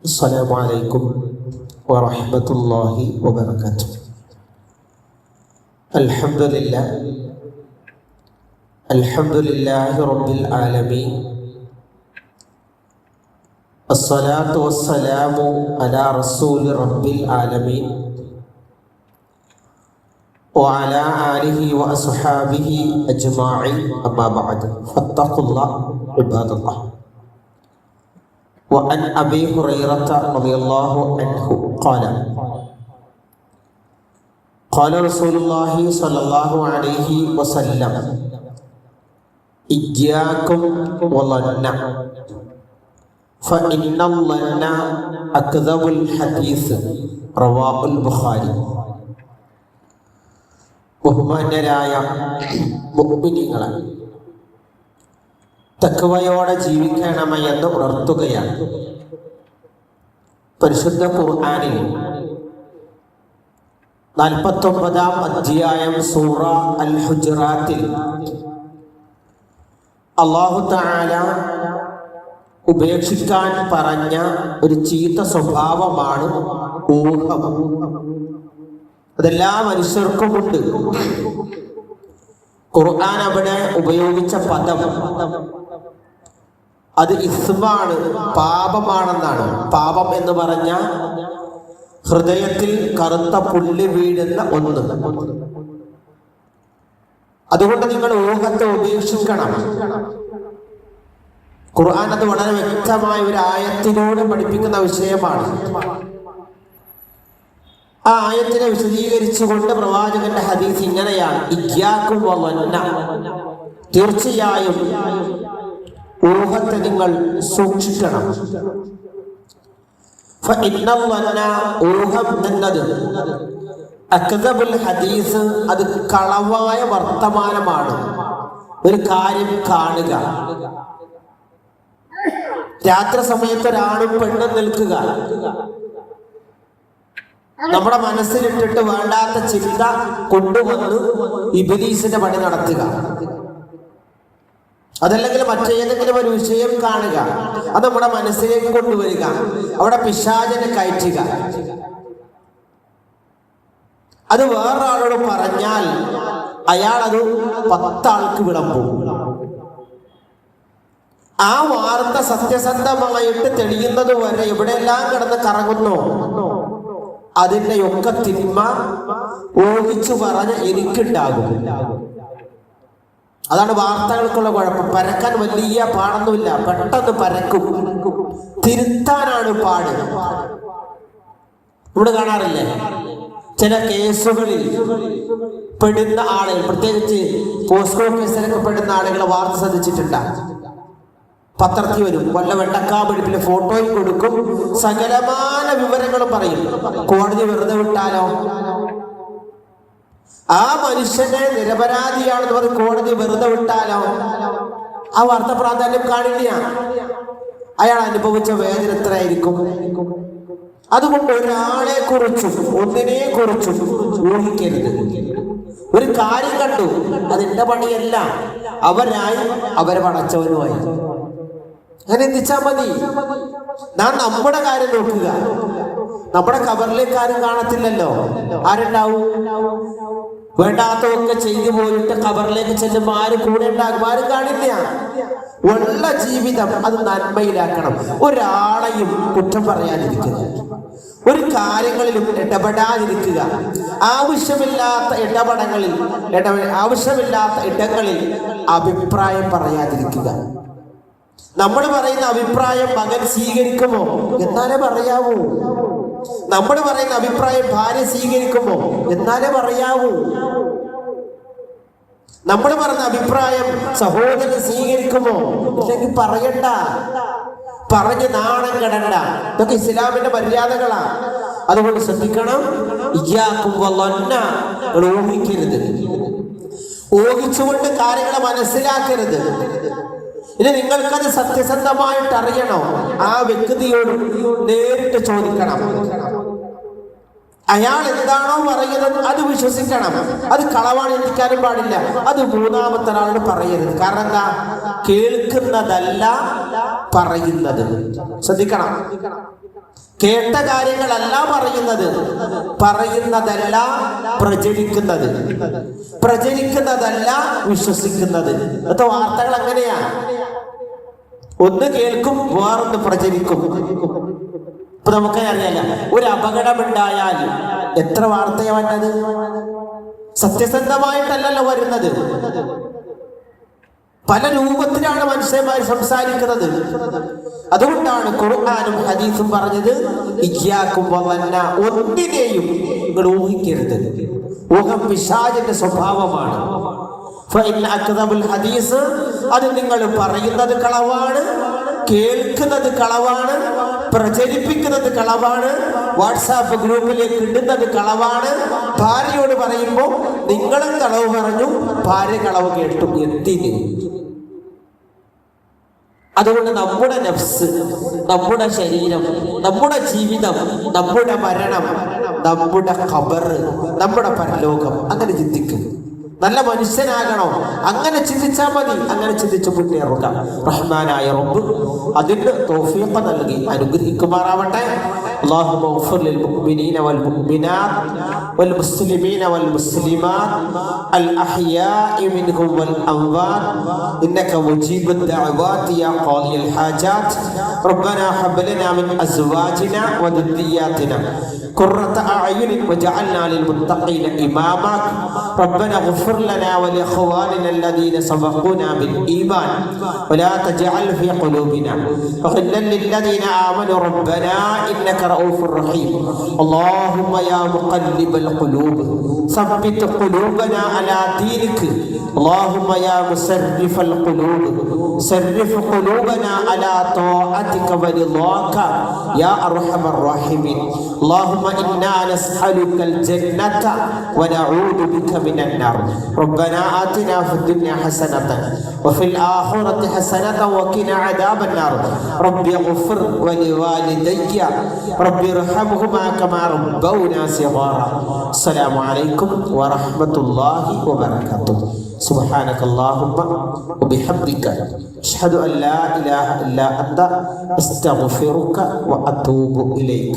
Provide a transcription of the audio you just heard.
السلام عليكم ورحمة الله وبركاته. الحمد لله رب العالمين. الصلاة والسلام على رسول رب العالمين وعلى آله وأصحابه أجمعين. أما بعد فاتقوا الله عباد الله. وعن أبي هريرة رضي الله عنه قال رسول الله صلى الله عليه وسلم: إياكم والظن فإن الظن أكذب الحديث. رواه البخاري. ബഹുമാന്യരായ മുഅ്മിനീങ്ങളെ, തഖ്വയോടെ ജീവിക്കണമെന്ന് ഉണർത്തുകയാണ്. പരിശുദ്ധ ഖുർആനിൽ 49-ാം അധ്യായം സൂറ അൽ ഹുജറാത്തിൽ അല്ലാഹു തആല ഉപേക്ഷിക്കാൻ പറഞ്ഞ ഒരു ചീത്ത സ്വഭാവമാണ് ഊഹം. അതെല്ലാ മനുഷ്യർക്കുമുണ്ട്. ഖുർആൻ അവിടെ ഉപയോഗിച്ച പദം അത് ഇസ്മാണ്, പാപമാണെന്നാണ്. പാപം എന്ന് പറഞ്ഞ ഹൃദയത്തിൽ കറുത്ത പുള്ളി വീഴുന്ന ഒന്ന്. അതുകൊണ്ട് നിങ്ങൾ ഊഹത്തെ ഉപേക്ഷിക്കണം. ഖുർആൻ അത് വളരെ വ്യക്തമായ ഒരു ആയത്തിനോട് പഠിപ്പിക്കുന്ന വിഷയമാണ്. ആ ആയത്തിനെ വിശദീകരിച്ചുകൊണ്ട് പ്രവാചകന്റെ ഹദീസ് ഇങ്ങനെയാണ്: ഇയ്യാക്കും വظന്ന, തീർച്ചയായും ഊഹത്തെ നിങ്ങൾ സൂക്ഷിക്കണം. ഊഹം എന്നത് അക്ദബുൽ ഹദീസ്, അത് കളവായ വർത്തമാനമാണ്. ഒരു കാര്യം കാണുക, രാത്രി സമയത്ത് ഒരാണും പെണ്ണും നിൽക്കുക, നമ്മുടെ മനസ്സിലിട്ടിട്ട് വേണ്ടാത്ത ചിന്ത കൊണ്ടുവന്ന് ഇബ്ലീസിന്റെ പണി നടത്തുക. അതല്ലെങ്കിൽ മറ്റേതെങ്കിലും ഒരു വിഷയം കാണുക, അത് നമ്മുടെ മനസ്സിലേക്ക് കൊണ്ടുവരിക, അവിടെ പിശാചിനെ കയറ്റുക. അത് വേറൊരാളോട് പറഞ്ഞാൽ അയാൾ അത് 10 ആൾക്ക് വിളമ്പും. ആ വാർത്ത സത്യസന്ധമായിട്ട് തെളിയുന്നത് വരെ എവിടെയെല്ലാം കിടന്ന് കറങ്ങുന്നു അതിന്റെ ഒക്കെ തിന്മ ഊഹിച്ചു പറഞ്ഞ് എനിക്കുണ്ടാകും. അതാണ് വാർത്തകൾക്കുള്ള കുഴപ്പം. പരക്കാൻ വലിയ പാടൊന്നുമില്ല, പെട്ടെന്ന് പരക്കും. തിരുത്താനാണ് പാട്. ഇവിടെ കാണാറില്ലേ ചില കേസുകളിൽ പെടുന്ന ആളുകൾ, പ്രത്യേകിച്ച് പോസ്കോ കേസിലൊക്കെ പെടുന്ന ആളുകളെ വാർത്ത ശ്രദ്ധിച്ചിട്ടുണ്ട്. പത്രത്തിൽ വരും, വല്ല വെണ്ടക്കാമെടുപ്പിലെ ഫോട്ടോയും കൊടുക്കും, സകലമാന വിവരങ്ങളും പറയും. കോടതി വെറുതെ വിട്ടാലോ? ആ മനുഷ്യനെ നിരപരാധിയാണെന്ന് പറഞ്ഞ് കോടതി വെറുതെ വിട്ടാലോ? ആ വാർത്ത പ്രാധാന്യം കാണില്ല. അയാൾ അനുഭവിച്ച വേദന എത്രയായിരിക്കും? അതുകൊണ്ട് ഒരാളെ കുറിച്ചും ഒന്നിനെ കുറിച്ചും ഊഹിക്കരുത്. ഒരു കാര്യം കണ്ടു, അതിന്റെ പണിയല്ല, അവരായി അവരെ പടച്ചവനുമായി അങ്ങനെ എത്തിച്ചാ മതി. നാം നമ്മുടെ കാര്യം നോക്കുക. നമ്മുടെ ഖബറിലേക്ക് ആരും കാണത്തില്ലല്ലോ. ആരുണ്ടാവും? വേണ്ടാത്തതൊക്കെ ചെയ്തു പോയിട്ട് ഖബറിലേക്ക് ചെല്ലുമ്പോൾ ആരും കൂടെ ഉണ്ടാകും? ആരും കാണില്ല. ഉള്ള ജീവിതം അത് നന്മയിലാക്കണം. ഒരാളെയും കുറ്റം പറയാതിരിക്കുക, ഒരു കാര്യങ്ങളിലും ഇടപെടാതിരിക്കുക, ആവശ്യമില്ലാത്ത ആവശ്യമില്ലാത്ത ഇടങ്ങളിൽ അഭിപ്രായം പറയാതിരിക്കുക. നമ്മൾ പറയുന്ന അഭിപ്രായം മകൻ സ്വീകരിക്കുമോ എന്നാലേ പറയാവൂ. നമ്മൾ പറയുന്ന അഭിപ്രായം ഭാര്യ സ്വീകരിക്കുമോ എന്നാലേ പറയാവൂ. നമ്മൾ പറഞ്ഞ അഭിപ്രായം സഹോദരൻ സ്വീകരിക്കുമോ ഇല്ലെങ്കിൽ പറയണ്ട, പറഞ്ഞ് നാണം കെടണ്ട. ഇതൊക്കെ ഇസ്ലാമിന്റെ മര്യാദകളാ. അതുകൊണ്ട് ശ്രദ്ധിക്കണം. ഇയ്യാക്കും വظന്ന, ഊഹിക്കരുത്. ഊഹിച്ചുകൊണ്ട് കാര്യങ്ങളെ മനസ്സിലാക്കരുത്. ഇനി നിങ്ങൾക്കത് സത്യസന്ധമായിട്ട് അറിയണോ, ആ വ്യക്തിയോട് നേരിട്ട് ചോദിക്കണം. അയാൾ എന്താണോ പറയുന്നത് അത് വിശ്വസിക്കണം. അത് കളവാണ് എത്തിക്കാനും പാടില്ല. അത് മൂന്നാമത്തെ ഒരാളോട് പറയരുത്. കാരണം എന്താ? കേൾക്കുന്നതല്ല പറയുന്നത്. ശ്രദ്ധിക്കണം. കേട്ട കാര്യങ്ങളല്ല പറയുന്നതല്ല പ്രചരിക്കുന്നത്, പ്രചരിക്കുന്നതല്ല വിശ്വസിക്കുന്നത്. ഇന്നത്തെ വാർത്തകൾ അങ്ങനെയാണ്, ഒന്ന് കേൾക്കും വേറൊന്ന് പ്രചരിക്കും. ഇപ്പൊ നമുക്ക് അറിയാലോ, ഒരു അപകടമുണ്ടായാൽ എത്ര വാർത്തയാ വന്നത്? സത്യസന്ധമായിട്ടല്ലല്ലോ വരുന്നത്, പല രൂപത്തിലാണ് മനുഷ്യന്മാർ സംസാരിക്കുന്നത്. അതുകൊണ്ടാണ് ഖുർആനും ഹദീസും പറഞ്ഞത് ഇയ്യാകും വദന്ന, ഒന്നിനെയും നിങ്ങൾ ഊഹിക്കരുത്. ഊഹം പിശാചിന്റെ സ്വഭാവമാണ്. ഫഇന്ന അക്ദബുൽ ഹദീസ്, അത് നിങ്ങൾ പറയുന്നത് കളവാണ്, കേൾക്കുന്നത് കളവാണ്, പ്രചരിപ്പിക്കുന്നത് കളവാണ്, വാട്സാപ്പ് ഗ്രൂപ്പിലേക്ക് ഇടുന്നത് കളവാണ്. ഭാര്യയോട് പറയുമ്പോൾ നിങ്ങളും കളവ് പറഞ്ഞു, ഭാര്യ കളവ് കേട്ടു. എന്തിന്? അതുകൊണ്ട് നമ്മുടെ നഫ്സ്, നമ്മുടെ ശരീരം, നമ്മുടെ ജീവിതം, നമ്മുടെ മരണം, നമ്മുടെ ഖബർ, നമ്മുടെ പരലോകം, അങ്ങനെ ചിന്തിക്കും. നല്ല മനുഷ്യനാകണോ? അങ്ങനെ ചിന്തിച്ചാൽ മതി. അങ്ങനെ ചിന്തിച്ച് മുന്നേറുക. റഹ്മാനായ റബ്ബ് അതിന് തൗഫീഖ് നൽകി അനുഗ്രഹിക്കുമാറാവട്ടെ. اللهم اغفر للمؤمنين والمؤمنات والمسلمين والمسلمات الأحياء منهم والأموات إنك مجيب الدعوات يا قاضي الحاجات. ربنا هب لنا من أزواجنا وذرياتنا قرة أعين واجعلنا للمتقين إماما. ربنا اغفر لنا ولإخواننا الذين سبقونا بالإيمان ولا تجعل في قلوبنا غلا للذين آمنوا ربنا إنك رؤوف رحيم. اللهم يا مقلب القلوب ثبت قلوبنا على دينك. اللهم يا مسرف القلوب سرف قلوبنا على طاعتك ورضاك يا أرحم الراحمين. اللهم إنا نسألك الجنة ونعوذ بك من النار. ربنا آتنا في الدنيا حسنة وفي الآخرة حسنة وقنا عذاب النار. رب اغفر ولوالدي رب ارحمهما كما ربونا صغارا. السلام عليكم ورحمة الله وبركاته. سبحانك اللهم وبحمدك أشهد أن لا إله إلا أنت أستغفرك وأتوب إليك.